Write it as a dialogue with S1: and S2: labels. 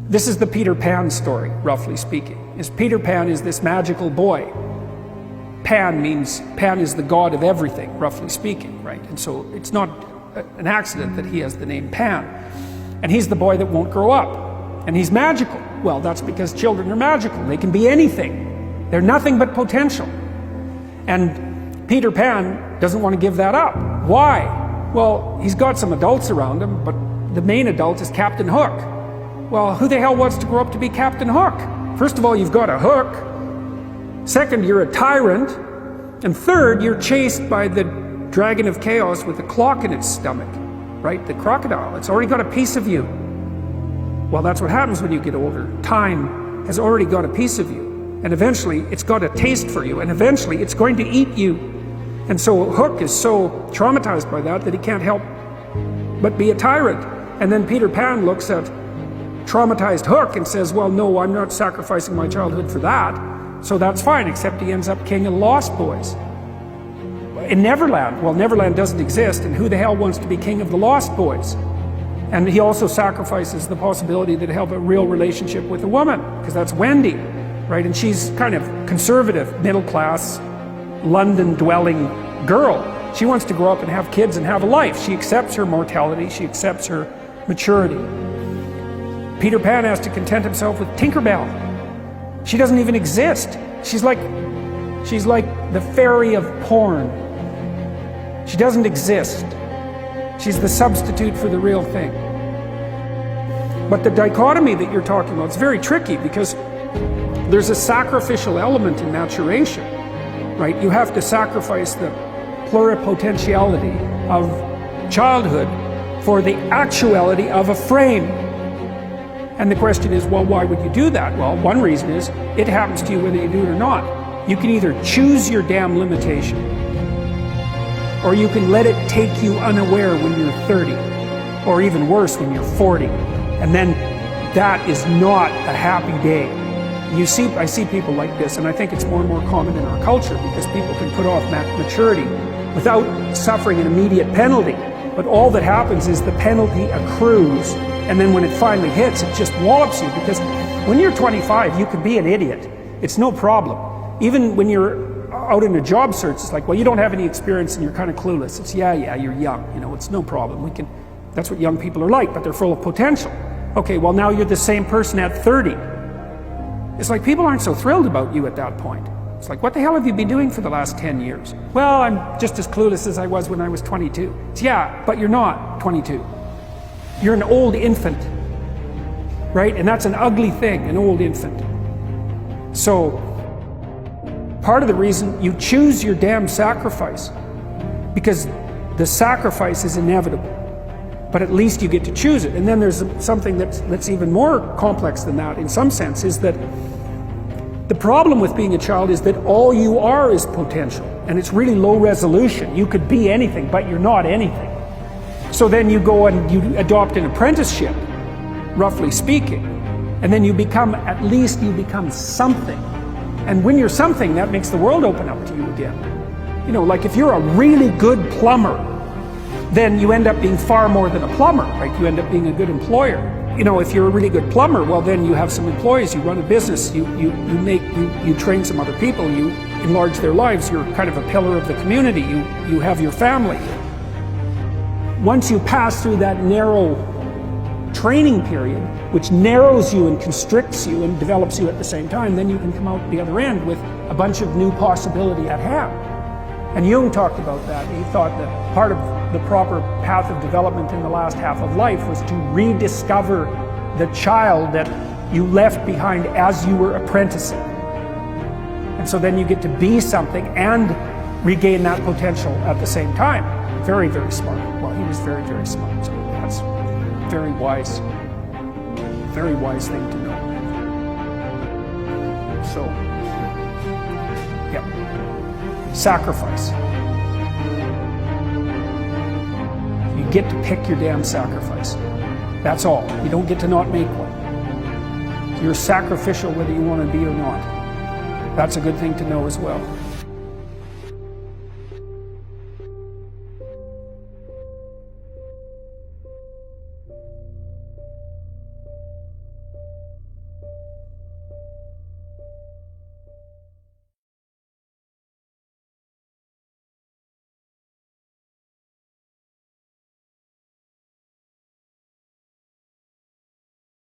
S1: This is the Peter Pan story, roughly speaking. Peter Pan is this magical boy. Pan is the god of everything, roughly speaking, right? And so it's not an accident that he has the name Pan. And he's the boy that won't grow up. And he's magical. Well, that's because children are magical. They can be anything. They're nothing but potential. And Peter Pan doesn't want to give that up. Why? Well, he's got some adults around him, but the main adult is Captain Hook. Well, who the hell wants to grow up to be Captain Hook? First of all, you've got a hook. Second, you're a tyrant. And third, you're chased by the dragon of chaos with a clock in its stomach, right? The crocodile. It's already got a piece of you. Well, that's what happens when you get older. Time has already got a piece of you. And eventually, it's got a taste for you. And eventually, it's going to eat you. And so Hook is so traumatized by that he can't help but be a tyrant. And then Peter Pan looks at traumatized Hook and says, well, no, I'm not sacrificing my childhood for that. So that's fine, except he ends up king of the Lost Boys. In Neverland, well, Neverland doesn't exist, and who the hell wants to be king of the Lost Boys? And he also sacrifices the possibility that he'll have a real relationship with a woman, because that's Wendy, right? And she's kind of conservative, middle-class, London-dwelling girl. She wants to grow up and have kids and have a life. She accepts her mortality, she accepts her maturity. Peter Pan has to content himself with Tinkerbell. She doesn't even exist. She's like the fairy of porn. She doesn't exist. She's the substitute for the real thing. But the dichotomy that you're talking about is very tricky, because there's a sacrificial element in maturation, right? You have to sacrifice the pluripotentiality of childhood for the actuality of a frame. And the question is, well, why would you do that? Well, one reason is, it happens to you whether you do it or not. You can either choose your damn limitation, or you can let it take you unaware when you're 30, or even worse, when you're 40. And then that is not a happy day. I see people like this, and I think it's more and more common in our culture, because people can put off maturity without suffering an immediate penalty. But all that happens is the penalty accrues, and then when it finally hits, it just wallops you. Because when you're 25, you can be an idiot. It's no problem. Even when you're out in a job search, it's like, well, you don't have any experience and you're kind of clueless. It's, yeah, you're young. You know, it's no problem. That's what young people are like, but they're full of potential. Okay, well, now you're the same person at 30. It's like people aren't so thrilled about you at that point. It's like, what the hell have you been doing for the last 10 years? Well, I'm just as clueless as I was when I was 22. It's, yeah, but you're not 22. You're an old infant, right? And that's an ugly thing, an old infant. So, part of the reason you choose your damn sacrifice, because the sacrifice is inevitable, but at least you get to choose it. And then there's something that's even more complex than that, in some sense, is that the problem with being a child is that all you are is potential, and it's really low resolution. You could be anything, but you're not anything. So then you go and you adopt an apprenticeship, roughly speaking, and then you become something. And when you're something, that makes the world open up to you again. You know, like if you're a really good plumber, then you end up being far more than a plumber, right? You end up being a good employer. You know, if you're a really good plumber, well, then you have some employees, you run a business, you train some other people, you enlarge their lives, you're kind of a pillar of the community, you have your family. Once you pass through that narrow training period, which narrows you and constricts you and develops you at the same time, then you can come out the other end with a bunch of new possibility at hand. And Jung talked about that. He thought that part of the proper path of development in the last half of life was to rediscover the child that you left behind as you were apprenticing. And so then you get to be something and regain that potential at the same time. Very, very smart. Well, he was very, very smart. So that's a very wise thing to know. So, yeah. Sacrifice. You get to pick your damn sacrifice. That's all. You don't get to not make one. You're sacrificial whether you want to be or not. That's a good thing to know as well.